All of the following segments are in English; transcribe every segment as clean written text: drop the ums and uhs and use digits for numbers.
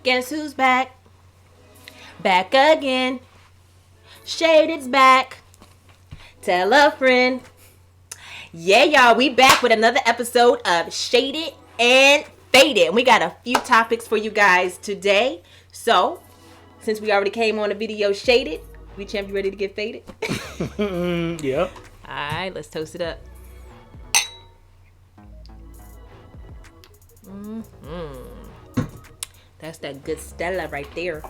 Guess who's back? Back again. Shaded's back. Tell a friend. Yeah, y'all, we back with another episode of Shaded and Faded. And we got a few topics for you guys today. So, since we already came on the video Shaded, we champ, you ready to get faded? Yep. Alright, let's toast it up. That's that good Stella right there.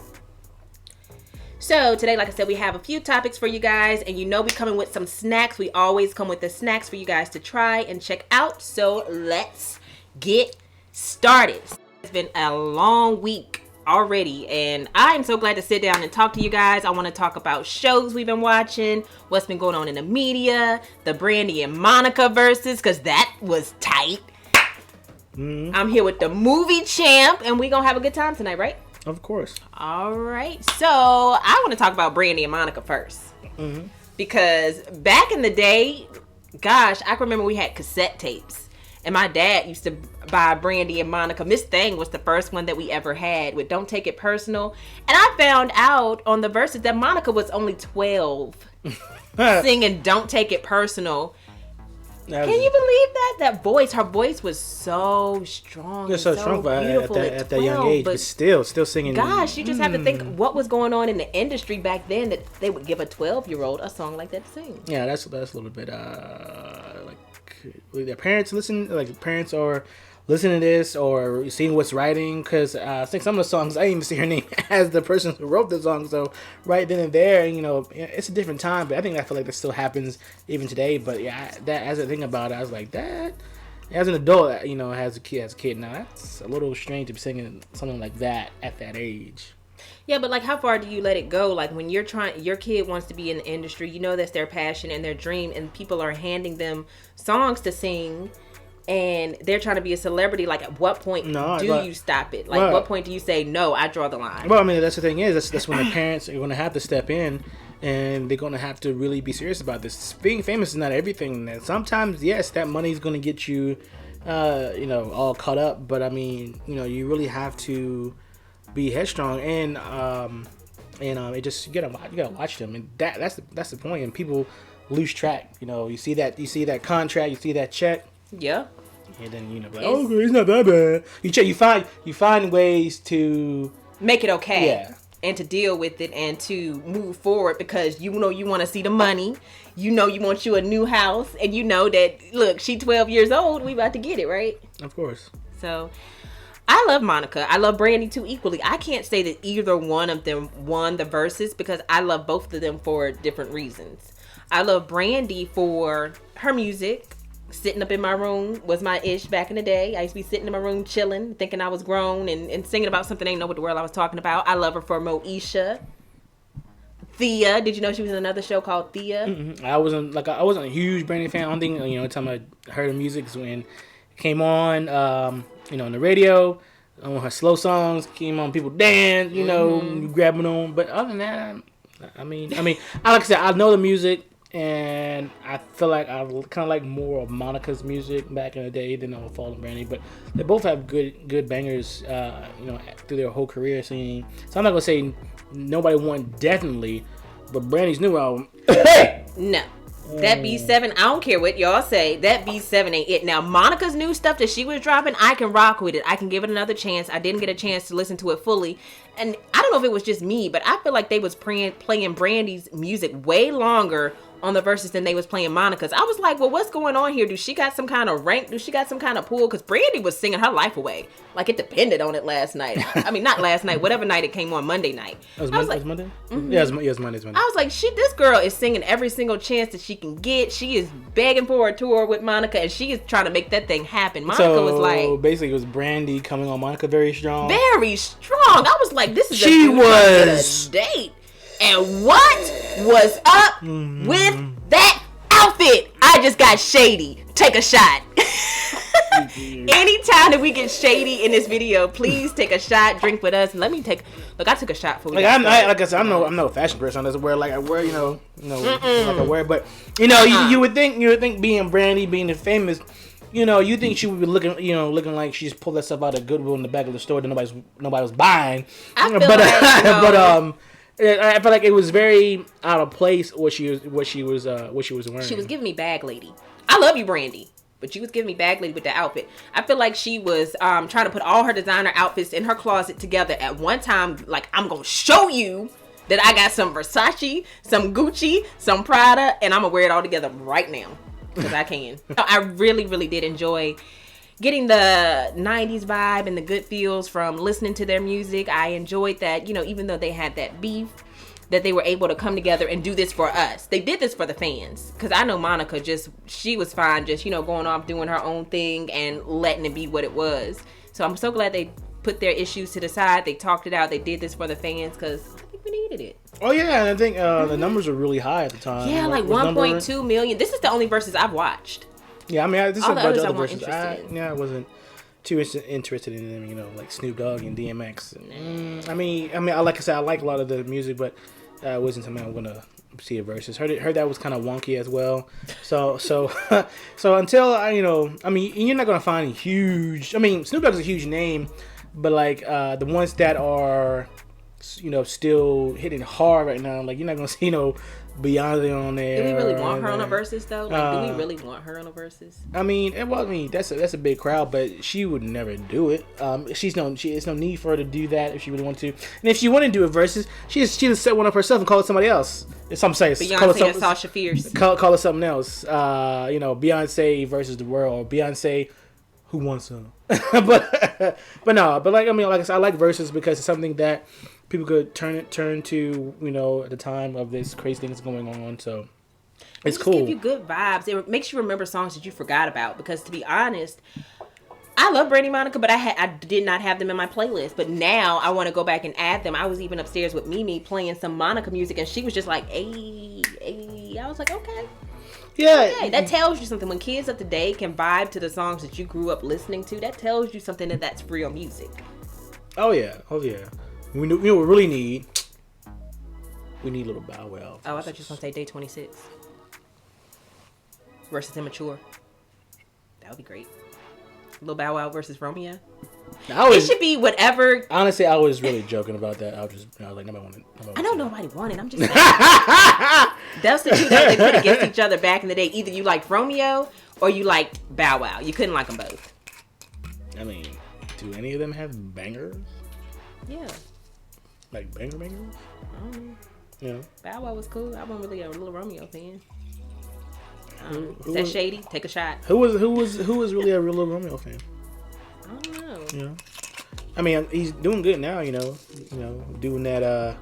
So today, like I said, we have a few topics for you guys, and you know we coming with some snacks. We always come with the snacks for you guys to try and check out. So let's get started. It's been a long week already, and I'm so glad to sit down and talk to you guys. I want to talk about shows we've been watching, what's been going on in the media, the Brandy and Monica Verzuz, because that was tight. I'm here with the movie champ, and we gonna have a good time tonight, right? Of course. All right. So I want to talk about Brandy and Monica first, because back in the day, gosh, I can remember we had cassette tapes, and my dad used to buy Brandy and Monica. Miss Thing was the first one that we ever had with "Don't Take It Personal," and I found out on the Verzuz that Monica was only 12, singing "Don't Take It Personal." Can you believe that? That voice, her voice was so strong. Yeah, so strong at that young age, but still singing. Gosh, you just have to think what was going on in the industry back then that they would give a 12-year-old a song like that to sing. Yeah, that's a little bit like their parents listen, like parents are listening to this or seeing what's writing, because I think some of the songs I didn't even see her name as the person who wrote the song. So right then and there, you know, it's a different time, but I feel like that still happens even today. But yeah, that as I think about it, I was like, that as an adult, you know, as a kid now, that's a little strange to be singing something like that at that age. Yeah, but like, how far do you let it go? Like, when your kid wants to be in the industry, you know that's their passion and their dream, and people are handing them songs to sing, and they're trying to be a celebrity. Like, at what point do you stop it? Like, what point do you say, no, I draw the line? Well, I mean, that's the thing is, that's when the parents are going to have to step in, and they're going to have to really be serious about this. Being famous is not everything. And sometimes, yes, that money is going to get you, you know, all caught up. But, I mean, you know, you really have to be headstrong, and it just, you gotta watch them. And that's the point. And people lose track. You know, you see that contract, you see that check. Yeah. And then, you know, like, oh, it's not that bad. You find ways to make it okay. Yeah. And to deal with it and to move forward, because you know you want to see the money. You know you want you a new house, and you know that, look, she 12 years old, we about to get it, right? Of course. So I love Monica. I love Brandy too equally. I can't say that either one of them won the Verzuz, because I love both of them for different reasons. I love Brandy for her music. Sitting up in my room was my ish back in the day. I used to be sitting in my room chilling, thinking I was grown and singing about something I didn't know what the world I was talking about. I love her for Moesha. Thea, did you know she was in another show called Thea? Mm-hmm. I wasn't a huge Brandy fan. I don't think, you know, time I heard her music is when it came on, you know, on the radio. On her slow songs came on, people dance, you know, you grabbing on. But other than that, I mean, like I said, I know the music. And I feel like I kind of like more of Monica's music back in the day than of Fall and Brandy, but they both have good bangers, you know, through their whole career singing. So I'm not gonna say nobody won definitely, but Brandy's new album, no, that B7, I don't care what y'all say, that B7 ain't it. Now Monica's new stuff that she was dropping, I can rock with it. I can give it another chance. I didn't get a chance to listen to it fully, and I don't know if it was just me, but I feel like they was playing Brandy's music way longer on the Verzuz than they was playing Monica's. I was like, well, what's going on here? Do she got some kind of rank? Do she got some kind of pull? Because Brandy was singing her life away. Like, it depended on it last night. I mean, not last night, whatever night it came on, Monday night. It was Monday? Mm-hmm. Yeah, it was Monday. I was like, this girl is singing every single chance that she can get. She is begging for a tour with Monica, and she is trying to make that thing happen. Monica was like, basically, it was Brandy coming on Monica very strong. Very strong. I was like, this is a date. And what was up with that outfit? I just got shady. Take a shot. Anytime that we get shady in this video, please take a shot, drink with us. Let me take. Look, I took a shot for. Like I said, I'm no fashion person. I wear like you know, like I wear. But you know, you would think being Brandy, being famous, you think she would be looking like she just pulled that stuff out of Goodwill in the back of the store that nobody was buying. I feel like, I feel like it was very out of place what she was wearing. She was giving me bag lady. I love you, Brandy, but she was giving me bag lady with the outfit. I feel like she was trying to put all her designer outfits in her closet together at one time. Like, I'm gonna show you that I got some Versace, some Gucci, some Prada, and I'm gonna wear it all together right now because I can. I really, really did enjoy getting the 90s vibe and the good feels from listening to their music. I enjoyed that, even though they had that beef, that they were able to come together and do this for us. They did this for the fans. Because I know Monica, she was fine just, going off doing her own thing and letting it be what it was. So I'm so glad they put their issues to the side. They talked it out. They did this for the fans because I think we needed it. Oh, yeah. And I think the numbers were really high at the time. Yeah, like 1.2 million. This is the only Versus I've watched. Yeah, I mean, this is a bunch of other Versus. I wasn't too interested in them, like Snoop Dogg and DMX. I mean, like I said, I like a lot of the music, but it wasn't something I'm gonna see a Versus. Heard that was kind of wonky as well. So until you're not gonna find huge. I mean, Snoop Dogg's a huge name, but like the ones that are, still hitting hard right now, like you're not gonna see Beyonce on there. Do we really want her on a Versus though? Like, do we really want her on a Versus? I mean, that's a big crowd, but she would never do it. It's no need for her to do that if she really wanted to. And if she wanted to do a Versus, she just set one up herself and call it somebody else. Some say Beyonce and Sasha Fierce. Call it something else. Beyonce versus the world, or Beyonce, who wants some? but like I said, I like Versus because it's something that people could turn to, at the time of this crazy things going on. So it's cool. Give you good vibes. It makes you remember songs that you forgot about. Because to be honest, I love Brandy and Monica, but I did not have them in my playlist. But now I want to go back and add them. I was even upstairs with Mimi playing some Monica music, and she was just like, "Hey." I was like, okay. Yeah. Okay. That tells you something. When kids of today can vibe to the songs that you grew up listening to, that tells you something that's real music. Oh yeah. We really need. We need a little Bow Wow. Oh, I thought you were gonna say Day 26 versus Immature. That would be great. Lil Bow Wow versus Romeo. It should be whatever. Honestly, I was really joking about that. I was like, nobody wanted. I know nobody wanted. I'm just saying. That's the two that they put against each other back in the day. Either you liked Romeo or you liked Bow Wow. You couldn't like them both. I mean, do any of them have bangers? Yeah. Like bangers? I don't know. Yeah. Bow Wow was cool. I wasn't really a Little Romeo fan. Is that shady? Take a shot. Who was really a real Little Romeo fan? I don't know. Yeah. I mean, he's doing good now. Doing that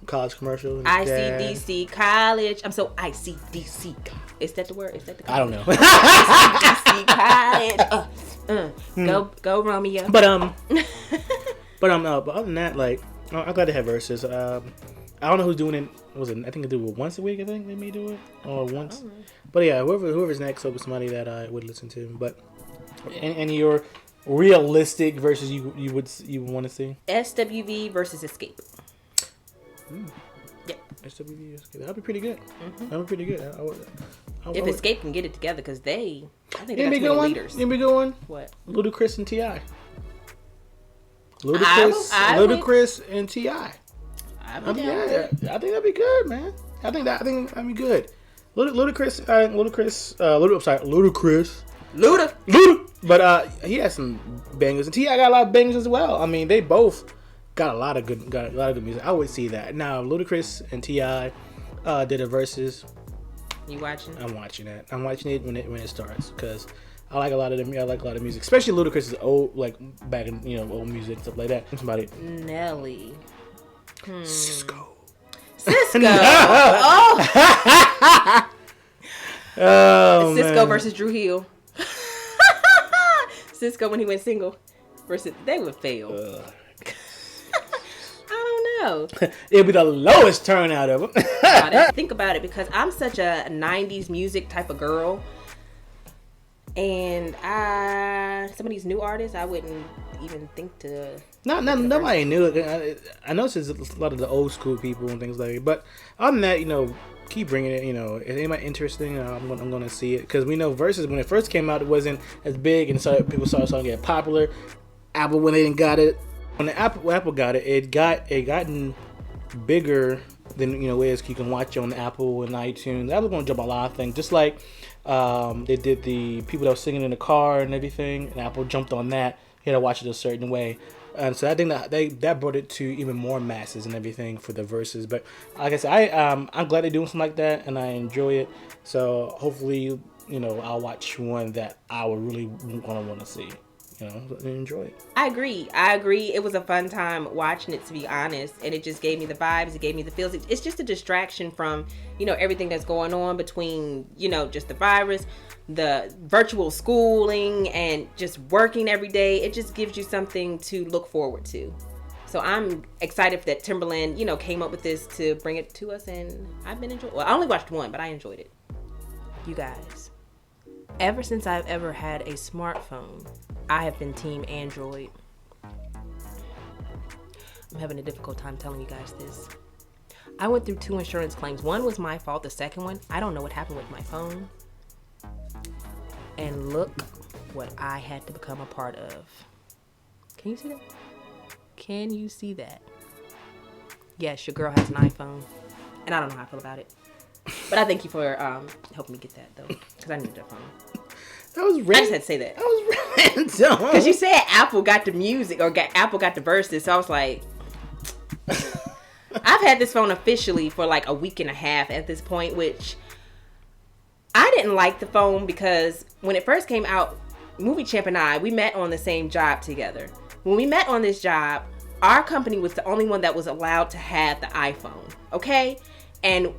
college commercial. ICDC college. I'm so ICDC. Is that the word? Is that the? I don't know. ICDC college. Go Romeo. But other than that, like, I'm glad they have Versus. I don't know who's doing it. I think they do it once a week. I think they may do it or once. But yeah, whoever's next will be somebody that I would listen to. But any your realistic Versus you would want to see? SWV versus Escape. Yep. SWV Escape. That'd be pretty good. Mm-hmm. That'd be pretty good. If Escape can get it together, because I think they got 20 leaders. You be going? What? Ludacris and T.I. Ludacris and T.I. I think that'd be good, man. I think that'd be good. Ludacris. But he has some bangers, and T.I. got a lot of bangers as well. I mean, they both got a lot of good music. I would see that. Now, Ludacris and T.I. Did a Versus. You watching? I'm watching that. I'm watching it when it starts because I like a lot of them. I like a lot of music, especially Ludacris's old, like back in old music and stuff like that. Somebody. Nelly. Cisco. No. Oh, Cisco man. versus Drew Hill. Cisco when he went single versus they would fail. I don't know. It'll be the lowest turnout of them. Think about it, because I'm such a 90s music type of girl. And some of these new artists, I wouldn't even think to. Nobody knew it. I noticed there's a lot of the old school people and things like that. But other than that, keep bringing it. You know, if anybody interesting, I'm gonna see it, because we know Verzuz, when it first came out, it wasn't as big, and so people started to get popular. Apple, when they didn't got it, when Apple got it, it gotten bigger than, you know, ways you can watch it on Apple and iTunes. Apple's gonna jump a lot of things, just like they did the people that were singing in the car and everything, and Apple jumped on that. You had to watch it a certain way. And so I think that that brought it to even more masses and everything for the Verzuz. But like I said, I'm glad they're doing something like that, and I enjoy it. So hopefully, you know, I'll watch one that I would really want to see. You know, and enjoy it. I agree. It was a fun time watching it, to be honest, and it just gave me the vibes. It gave me the feels. It's just a distraction from, you know, everything that's going on between, you know, just the virus, the virtual schooling, and just working every day. It just gives you something to look forward to. So I'm excited that Timberland, you know, came up with this to bring it to us, and I've been enjoying. Well, I only watched one, but I enjoyed it. You guys, ever since I've ever had a smartphone, I have been team Android. I'm having a difficult time telling you guys this. I went through 2 insurance claims. One was my fault. The second one, I don't know what happened with my phone. And look what I had to become a part of. Can you see that? Can you see that? Yes, your girl has an iPhone. And I don't know how I feel about it. But I thank you for helping me get that, though. Because I needed that phone. That was random. I just had to say that. That was random. Because you said Apple got the music, or Apple got the Verzuz, so I was like, I've had this phone officially for like a week and a half at this point, which I didn't like the phone because when it first came out, Movie Champ and I, we met on the same job together. When we met on this job, our company was the only one that was allowed to have the iPhone, okay? And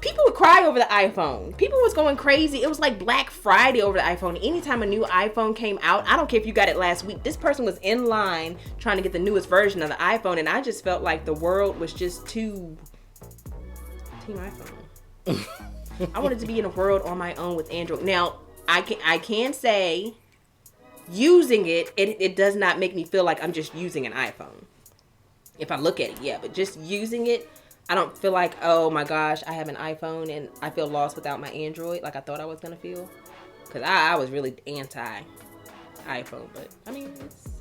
people would cry over the iPhone. People was going crazy. It was like Black Friday over the iPhone. Anytime a new iPhone came out, I don't care if you got it last week, this person was in line trying to get the newest version of the iPhone, and I just felt like the world was just too team iPhone. I wanted to be in a world on my own with Android. Now, I can say using it does not make me feel like I'm just using an iPhone. If I look at it, yeah, but just using it, I don't feel like, oh my gosh, I have an iPhone and I feel lost without my Android like I thought I was going to feel. Because I was really anti-iPhone. But, I mean,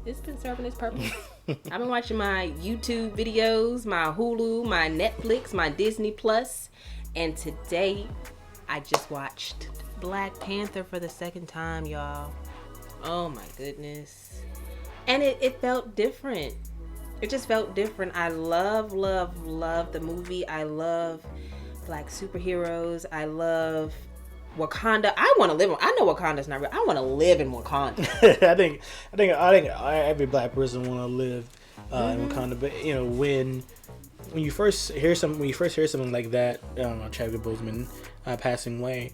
it's been serving its purpose. I've been watching my YouTube videos, my Hulu, my Netflix, my Disney Plus. And today, I just watched Black Panther for the second time, y'all. Oh my goodness. And it felt different. It just felt different. I love the movie. I love Black superheroes. I love Wakanda. I want to live in, I know Wakanda's not real. I want to live in Wakanda. I think every Black person want to live in Wakanda. But you know, when you first hear something like that, Chadwick Boseman passing away,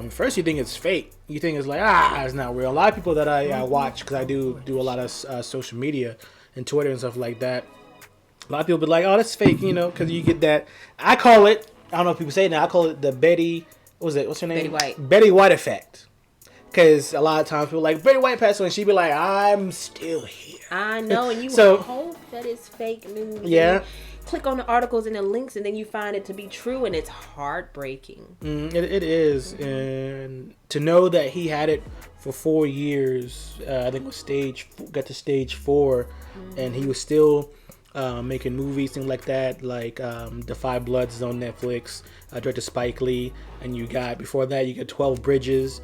first you think it's fake. You think it's like, it's not real. A lot of people that I watch, because I do a lot of social media and Twitter and stuff like that, a lot of people be like, oh, that's fake, you know, because you get that. I call it, I don't know if people say it now, I call it the what's her name? Betty White effect. Because a lot of times people are like, Betty White passed away, and she be like, I'm still here. I know, and you hope that it's fake news. Yeah. Click on the articles and the links, and then you find it to be true, and it's heartbreaking. It is. And to know that he had it for 4 years, I think it was got to stage 4, and he was still making movies, things like that, like The Five Bloods is on Netflix, directed Spike Lee, and before that you got 12 Bridges.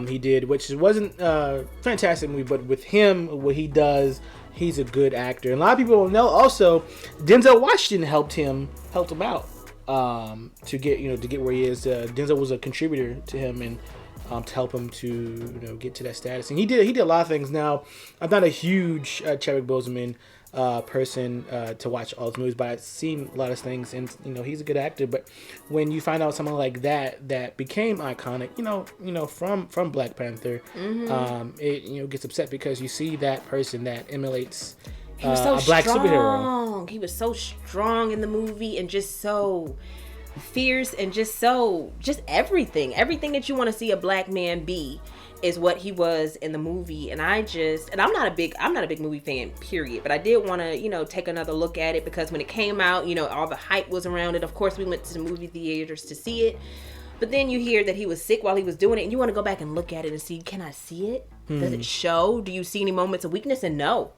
He did, which wasn't a fantastic movie, but with him, what he does, he's a good actor. And a lot of people know also Denzel Washington helped him out to get where he is. Denzel was a contributor to him and to help him to get to that status. And he did a lot of things. Now, I'm not a huge Chadwick Boseman person to watch all his movies, but I've seen a lot of things, and he's a good actor. But when you find out someone like that became iconic, from Black Panther, it gets upset because you see that person that emulates a black superhero. He was so strong in the movie, and just so fierce, and just everything that you want to see a black man be. is what he was in the movie. And I'm not a big movie fan, period. But I did want to, take another look at it, because when it came out, all the hype was around it. Of course, we went to the movie theaters to see it. But then you hear that he was sick while he was doing it, and you want to go back and look at it and see, can I see it? Does it show? Do you see any moments of weakness? And no.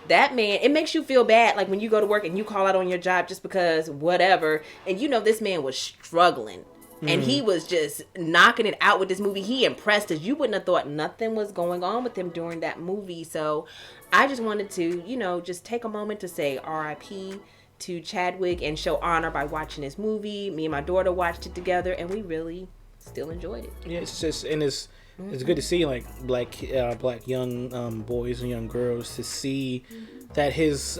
That man, it makes you feel bad, like when you go to work and you call out on your job just because whatever, and this man was struggling. And he was just knocking it out with this movie. He impressed us. You wouldn't have thought nothing was going on with him during that movie. So I just wanted to, just take a moment to say R.I.P. to Chadwick and show honor by watching this movie. Me and my daughter watched it together, and we really still enjoyed it. Yeah, it's just, and it's good to see like black young boys and young girls, to see that his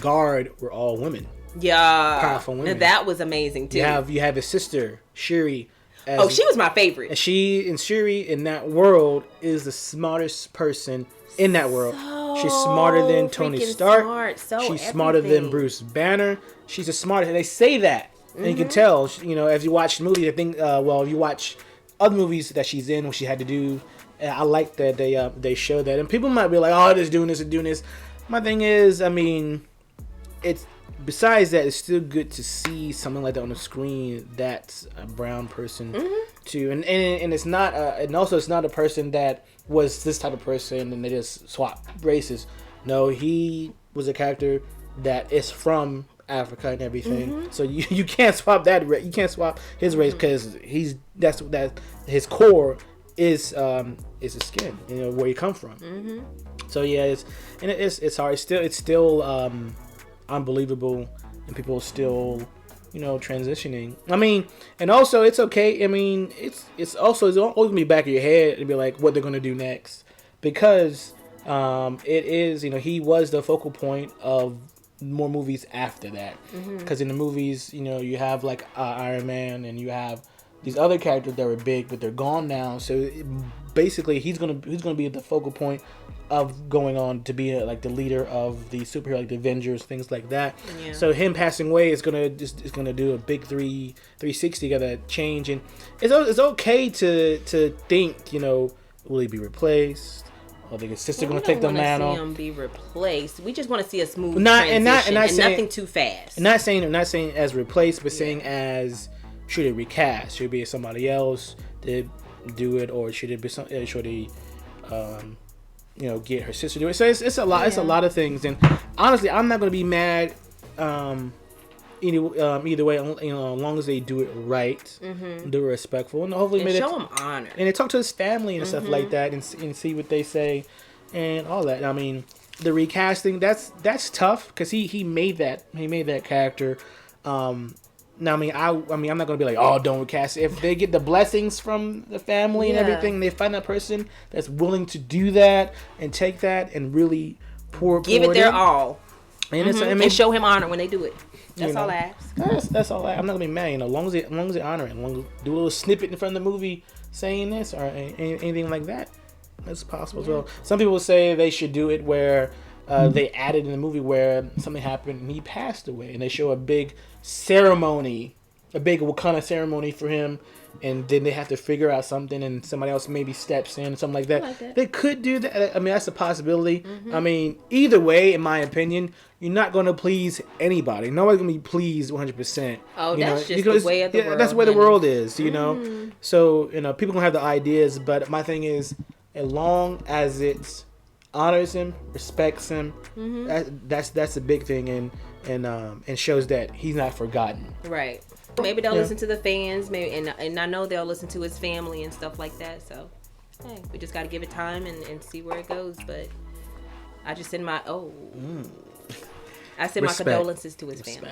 guard were all women. Yeah, powerful women. And that was amazing too. You have his sister Shuri. She was my favorite. And Shuri in that world is the smartest person in that world. She's smarter than Tony Stark. She's smarter than Bruce Banner. She's the smartest. And they say that, and you can tell. As you watch the movie, I think. If you watch other movies that she's in, what she had to do, I like that they show that. And people might be like, "Oh, just doing this and doing this." My thing is, it's. Besides that, it's still good to see something like that on the screen. That's a brown person too, and it's not, and also it's not a person that was this type of person and they just swap races. No, he was a character that is from Africa and everything. So you can't swap that. You can't swap his race, because that's his core is his skin. Where he come from. So yeah, it's hard. It's still unbelievable, and people are still transitioning. And also it's okay. It's always gonna be back of your head and be like, what they're gonna do next, because it is, he was the focal point of more movies after that, because in the movies, you have like Iron Man, and you have these other characters that were big, but they're gone now. So basically he's gonna be the focal point of going on to be like the leader of the superhero, like the Avengers, things like that. Yeah. So him passing away is gonna do a big 360, gotta change, and it's okay to think, will he be replaced? Or the sister gonna take the mantle? We don't want to see him be replaced. We just want to see a smooth transition, and nothing too fast. I'm not saying as replaced, but saying as, should it recast? Should it be somebody else to do it, or should it be get her sister to do it? So it's a lot. Yeah. It's a lot of things, and honestly, I'm not gonna be mad. Either way, as long as they do it right, do it respectful, and hopefully and show him honor, and they talk to his family and stuff like that, and see what they say, and all that. The recasting, that's tough, because he made that character. Now, I'm not gonna be like, oh, don't recast it. If they get the blessings from the family and everything, they find that person that's willing to do that and take that and really give it their all, and and show him honor when they do it. That's all I ask. That's all. I'm not gonna be mad. As long as they honor it, do a little snippet in front of the movie saying this or anything like that. That's possible as well. Some people say they should do it where they added in the movie where something happened and he passed away, and they show a big ceremony, a big Wakanda ceremony for him, and then they have to figure out something, and somebody else maybe steps in, something like that. They could do that. That's a possibility. Either way, in my opinion, you're not going to please anybody. Nobody's going to be pleased 100%. Oh, that's just the way of the world. That's the way the world is, So, people going to have the ideas, but my thing is, as long as it honors him, respects him, that's a big thing, and shows that he's not forgotten. Right. Maybe they'll listen to the fans, and I know they'll listen to his family and stuff like that. So, hey, we just got to give it time and see where it goes. But I just send my my condolences to his family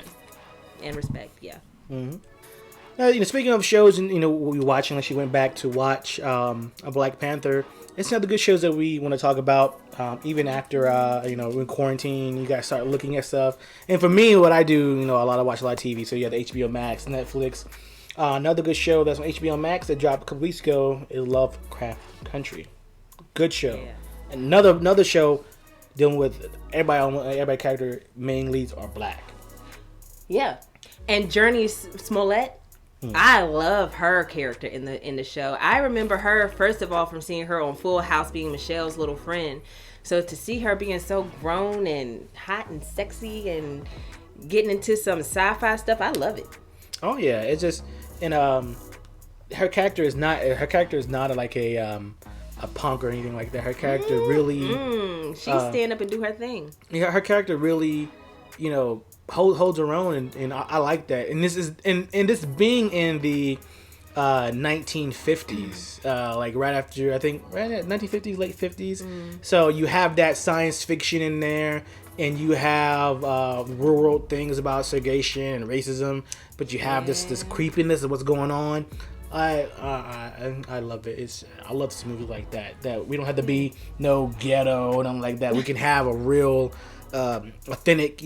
and respect. Yeah. Now, speaking of shows, and we watching, like she went back to watch a Black Panther. It's another good shows that we want to talk about. Even after in quarantine, you guys start looking at stuff. And for me, what I do, watch a lot of TV. So you have the HBO Max, Netflix. Another good show that's on HBO Max that dropped a couple weeks ago is Lovecraft Country. Good show. Yeah. Another show dealing with everybody character main leads are black. Yeah, and Journey Smollett. I love her character in the show. I remember her first of all from seeing her on Full House being Michelle's little friend. So to see her being so grown and hot and sexy and getting into some sci-fi stuff, I love it. Oh yeah, it's just and her character is not like a punk or anything like that. Her character really she stand up and do her thing. Yeah, her character really, holds her own, and I like that. And this is and this being in the 1950s, like right after I think right at 1950s, late 50s. So you have that science fiction in there, and you have real world things about segregation and racism, but you have this creepiness of what's going on. I love it. I love this movie like that. That we don't have to be no ghetto or nothing like that. We can have a real authentic,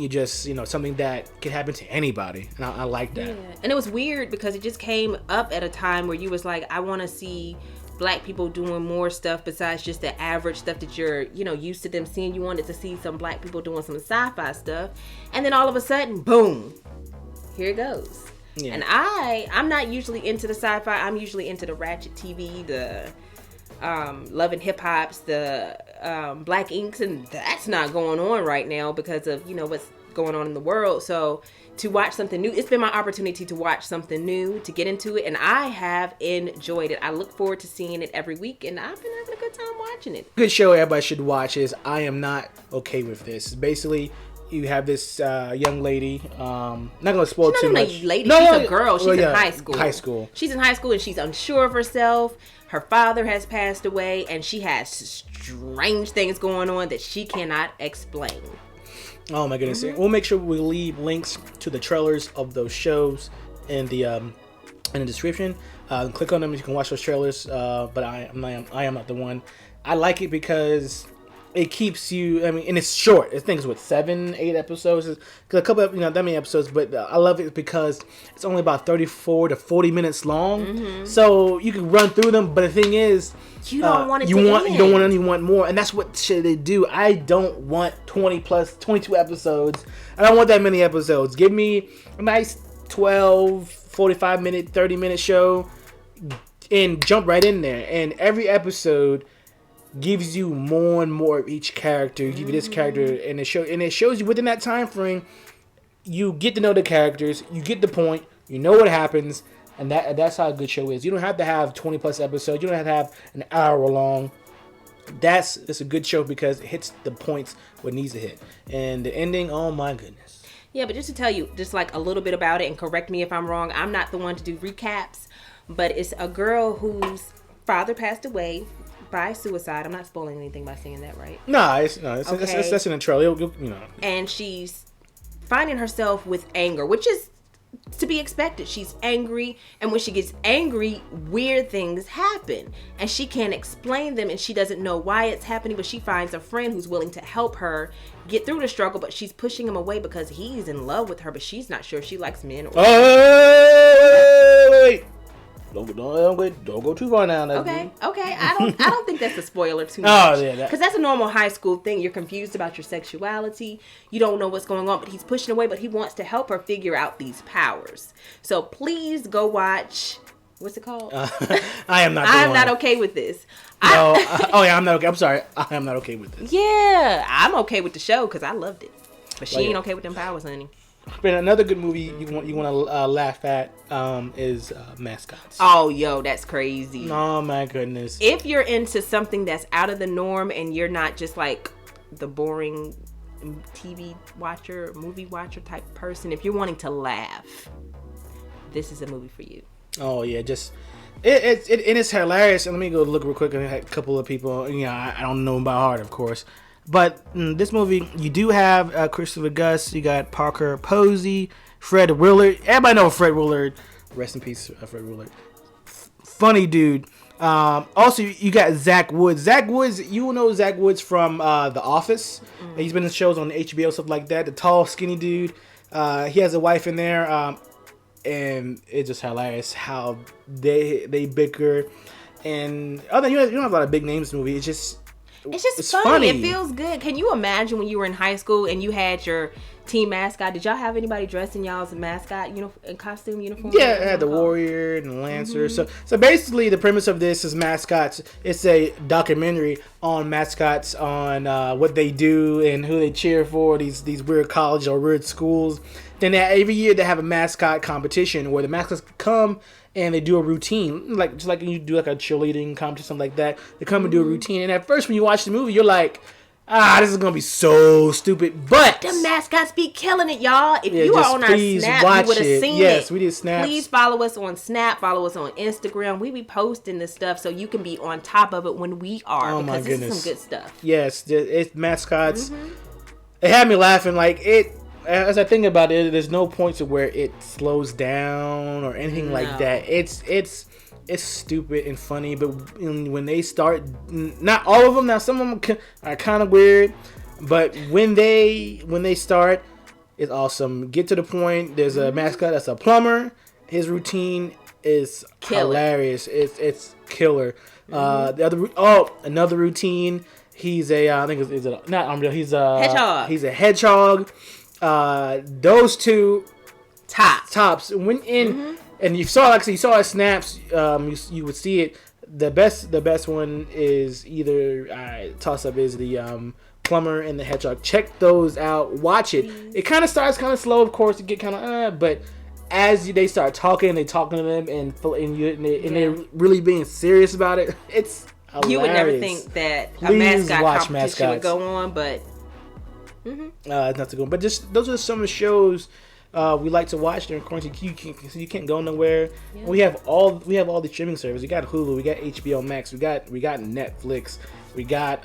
something that can happen to anybody, and I like that. Yeah. And it was weird because it just came up at a time where you was like, I want to see black people doing more stuff besides just the average stuff that you're used to them seeing. You wanted to see some black people doing some sci-fi stuff, and then all of a sudden, boom, here it goes. Yeah. And I'm not usually into the sci-fi. I'm usually into the ratchet TV, the Love and Hip Hops, the Black Inks, and that's not going on right now because of what's going on in the world. So to watch something new, it's been my opportunity to watch something new, to get into it, and I have enjoyed it. I look forward to seeing it every week, and I've been having a good time watching it. Good show everybody should watch is I Am Not Okay With This. Basically, you have this young lady. Not gonna spoil too much. She's a girl. She's in high school. High school. She's in high school and she's unsure of herself. Her father has passed away, and she has strange things going on that she cannot explain. Oh my goodness! We'll make sure we leave links to the trailers of those shows in the description. Click on them. You can watch those trailers. But I am not the one. I like it because it keeps you. I mean, and it's short. I think it's 7-8 episodes. It's a couple of that many episodes, but I love it because it's only about 34 to 40 minutes long. So you can run through them. But the thing is, you don't want it you don't want more, and that's what they do. I don't want 22 episodes. I don't want that many episodes. Give me a nice 12, 45 minute, 30 minute show, and jump right in there. And every episode gives you more and more of each character. Give you this character, and it shows you within that time frame. You get to know the characters. You get the point. You know what happens, and that's how a good show is. You don't have to have 20 plus episodes. You don't have to have an hour long. It's a good show because it hits the points where it needs to hit. And the ending, oh my goodness. Yeah, but just to tell you, just like a little bit about it, and correct me if I'm wrong. I'm not the one to do recaps, but it's a girl whose father passed away by suicide. I'm not spoiling anything by saying that, right? That's in the trailer. And she's finding herself with anger, which is to be expected. She's angry, and when she gets angry, weird things happen, and she can't explain them, and she doesn't know why it's happening. But she finds a friend who's willing to help her get through the struggle, but she's pushing him away because he's in love with her, but she's not sure if she likes men or wait. Don't go too far now. Okay. I don't think that's a spoiler too much. Oh yeah, because that's a normal high school thing. You're confused about your sexuality. You don't know what's going on, but he's pushing away. But he wants to help her figure out these powers. So please go watch. What's it called? I am not. I'm not okay with this. No. I'm not okay. I'm sorry. I am not okay with this. Yeah, I'm okay with the show because I loved it, but she ain't okay with them powers, honey. But another good movie you want to laugh at is Mascots. Oh, yo, that's crazy. Oh my goodness. If you're into something that's out of the norm and you're not just like the boring TV watcher, movie watcher type person, if you're wanting to laugh, this is a movie for you. Oh yeah, just it's hilarious. And let me go look real quick. I had a couple of people. I don't know them by heart, of course. But this movie, you do have Christopher Guest, you got Parker Posey, Fred Willard. Everybody know Fred Willard. Rest in peace, Fred Willard. Funny dude. Also, you got Zach Woods. Zach Woods, you know Zach Woods from The Office. He's been in shows on HBO, stuff like that. The tall, skinny dude. He has a wife in there. And it's just hilarious how they bicker. And other you don't have a lot of big names in the movie. It's just funny. It feels good. Can you imagine when you were in high school and you had your Team Mascot. Did y'all have anybody dressed in y'all's mascot costume uniform? Yeah, it had the warrior and the lancer. So basically, the premise of this is mascots. It's a documentary on mascots, on what they do and who they cheer for. These weird colleges or weird schools. Then every year they have a mascot competition where the mascots come and they do a routine, just like you do like a cheerleading competition, something like that. They come and do a routine, and at first when you watch the movie, you're like, this is gonna be so stupid. But the mascots be killing it, y'all. If you are on our Snap, you would have seen it. Yes, we did Snaps. Please follow us on Snap, follow us on Instagram. We be posting this stuff so you can be on top of it when we are. Oh because my goodness, this is some good stuff. Yes, it's mascots. It had me laughing. Like it. As I think about it, there's no point to where it slows down or anything like that. It's stupid and funny, but when they start, not all of them. Now some of them are kind of weird, but when they start, it's awesome. Get to the point. There's a mascot that's a plumber. His routine is hilarious. It's killer. Another routine. He's a he's a hedgehog. He's a hedgehog. Those two tops went in, and you saw it snaps. You would see it. The best one is either toss up is the plumber and the hedgehog. Check those out. Watch it. It kind of starts kind of slow, of course, to get kind of but as they start talking, they talking to them and they're really being serious about it. It's hilarious. You would never think that a mascot competition would go on, but. Not to go, but just those are some of the shows we like to watch during quarantine. You can't go nowhere. Yeah. We have all the streaming services. We got Hulu, we got HBO Max, we got Netflix, we got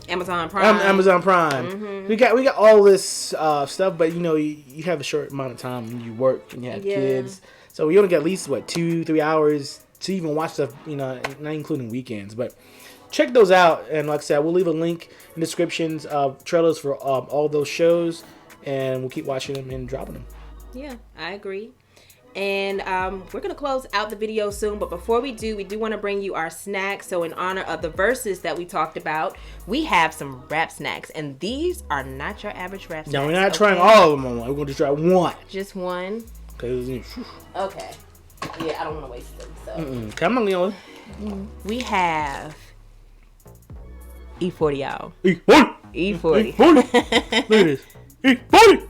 Amazon Prime. We got all this stuff, but you have a short amount of time when you work and you have kids, so you only get at least 2-3 hours to even watch stuff. Not including weekends, but. Check those out, and like I said, we'll leave a link in the descriptions of trailers for all those shows, and we'll keep watching them and dropping them. Yeah, I agree. And we're going to close out the video soon, but before we do want to bring you our snacks. So in honor of the Verzuz that we talked about, we have some rap snacks, and these are not your average rap snacks. No, we're not trying all of them on one. We're going to try one. Just one? Okay. Yeah, I don't want to waste them. So. Come on, Leon. We have... E40, y'all. E40. Look at this. E40.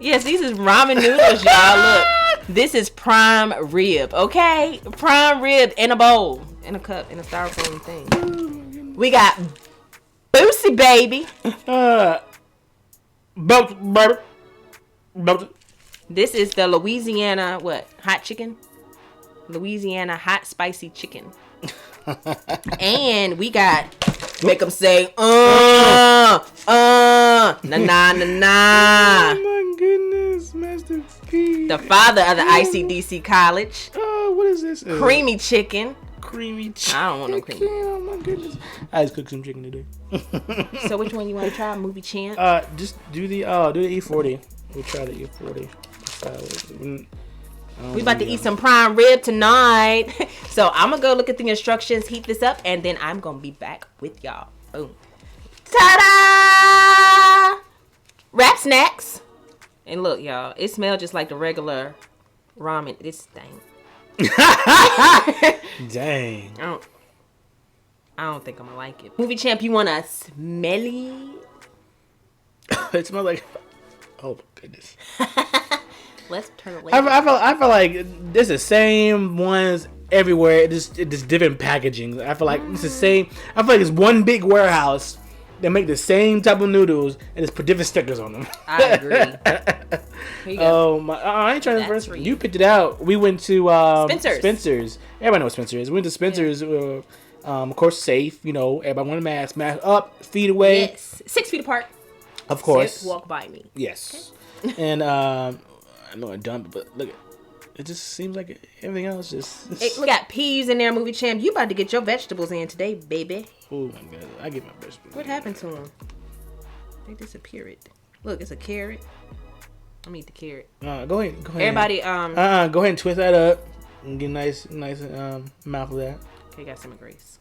Yes, these is ramen noodles, y'all. Look, this is prime rib, okay? Prime rib in a bowl, in a cup, in a styrofoam thing. We got Boosie, baby. This is the Louisiana hot chicken? Louisiana hot spicy chicken. And we got, make them say, na na na na. Oh my goodness, Master P. The father of the ICDC college. Oh, what is this? Creamy chicken. Creamy chicken. I don't want no creamy. Oh my goodness. I just cooked some chicken today. So which one you want to try, Movie Champ? Just do the E40. We'll try the E40. We about to eat some prime rib tonight. So I'm going to go look at the instructions, heat this up, and then I'm going to be back with y'all. Boom. Ta-da! Rap snacks. And look, y'all, it smells just like the regular ramen. This thing. Dang. I don't think I'm going to like it. Movie Champ, you want a smelly? It smells like... Oh, my goodness. Let's turn it. I feel like there's the same ones everywhere. It's just different packaging. I feel like it's the same. I feel like it's one big warehouse that make the same type of noodles and just put different stickers on them. I agree. Here you go. I ain't trying to first. You picked it out. We went to Spencer's. Everybody knows Spencer's. We went to Spencer's. Yeah. Of course, safe. Everybody want a mask up, feet away. Yes, 6 feet apart. Of course. Just walk by me. Yes, okay. And I know I dumped, but look, it just seems like everything else just. We got peas in there, Movie Champ. You about to get your vegetables in today, baby. Oh my god, I get my vegetables. What happened to them? They disappeared. Look, it's a carrot. I'm gonna eat the carrot. Go ahead. Everybody, go ahead and twist that up and get a nice mouth of that. Okay, got some grace.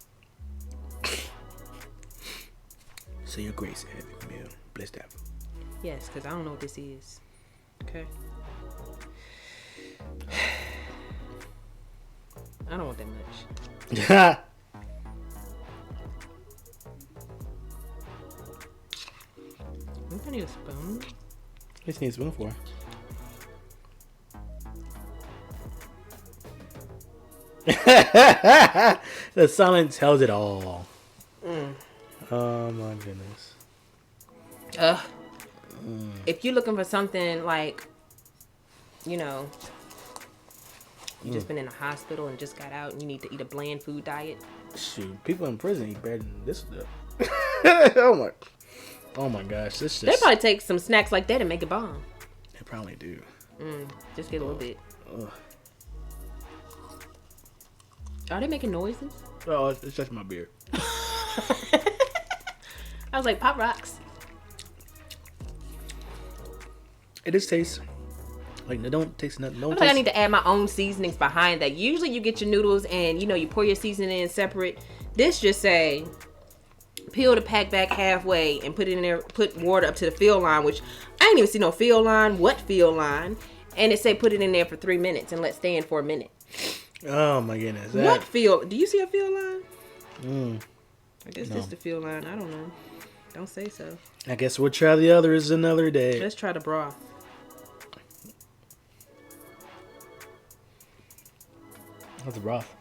So your grace, bless that food. Yes, because I don't know what this is. Okay. I don't want that much. I I need a spoon. just need a spoon for. The silence tells it all. Oh my goodness. If you're looking for something like, you know, you just been in a hospital and just got out and you need to eat a bland food diet. Shoot, people in prison eat better than this stuff. Oh my gosh, this just... They probably take some snacks like that and make it bomb. They probably do. Just get a little bit. Ugh. Are they making noises? Oh, it's just my beer. I was like, Pop Rocks. It just tastes like they don't taste nothing. I feel like I need to add my own seasonings behind that. Usually you get your noodles and, you know, you pour your seasoning in separate. This just say, peel the pack back halfway and put it in there, put water up to the fill line, which I ain't even see no fill line. What fill line? And it say put it in there for 3 minutes and let stand for a minute. Oh my goodness. What fill? Do you see a fill line? I guess No. this the fill line. I don't know. Don't say so. I guess we'll try the others another day. Let's try the broth. What's the broth?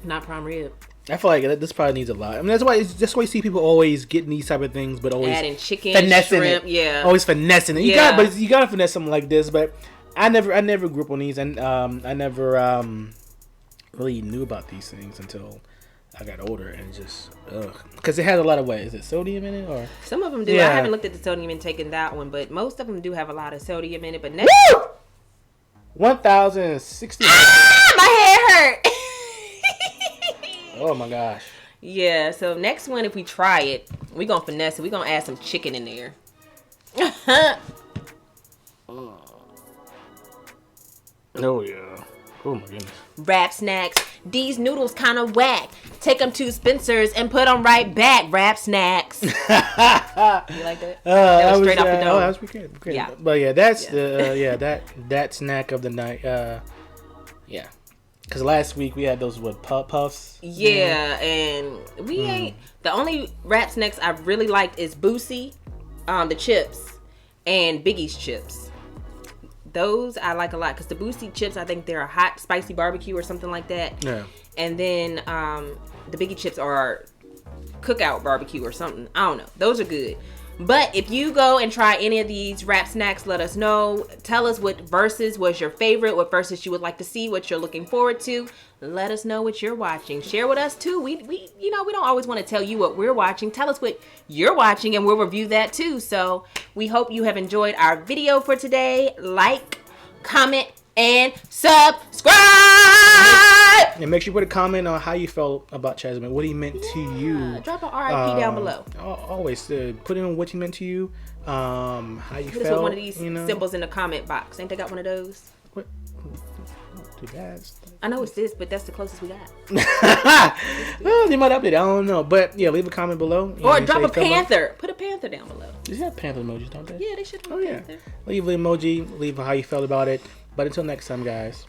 Not prime rib. I feel like this probably needs a lot. I mean, that's why you see people always getting these type of things, but always Adding chicken, finessing shrimp, it. yeah. Always finessing it. You gotta finesse something like this. But I never grew up on these, and I never really knew about these things until I got older, and just because it has a lot of what is it, sodium in it, or Some of them do. Yeah. I haven't looked at the sodium intake in that one, but most of them do have a lot of sodium in it. But next, 1,060. my head hurt. Oh my gosh. Yeah. So next one, if we try it, we gonna finesse it. We gonna add some chicken in there. Oh yeah. Oh my goodness. Rap snacks. These noodles kind of whack. Take them to Spencer's and put them right back. Rap snacks. You like that? That was straight off the dome. Oh, that was pretty good. Yeah. But yeah, that's that snack of the night. Yeah. Because last week we had those puffs. Yeah, and we ain't. The only rap snacks I really liked is Boosie, the chips, and Biggie's chips. Those I like a lot because the Boosie chips, I think they're a hot spicy barbecue or something like that. Yeah. And then the Biggie chips are cookout barbecue or something. I don't know. Those are good. But if you go and try any of these rap snacks, let us know. Tell us what verses was your favorite, what verses you would like to see, what you're looking forward to. Let us know what you're watching. Share with us too. We don't always want to tell you what we're watching. Tell us what you're watching and we'll review that too. So we hope you have enjoyed our video for today. Like, comment, and subscribe. And make sure you put a comment on how you felt about Chadwick, what he meant to you. Drop an RIP down below. Always put in what he meant to you. How you Put us felt. with one of these symbols in the comment box. Ain't they got one of those? What? Do that. I know it's this, but that's the closest we got. Well, they might update it. I don't know. But yeah, leave a comment below. Or drop a panther. Put a panther down below. They have panther emojis, don't they? Yeah, they should have a panther. Leave an emoji. Leave how you felt about it. But until next time, guys.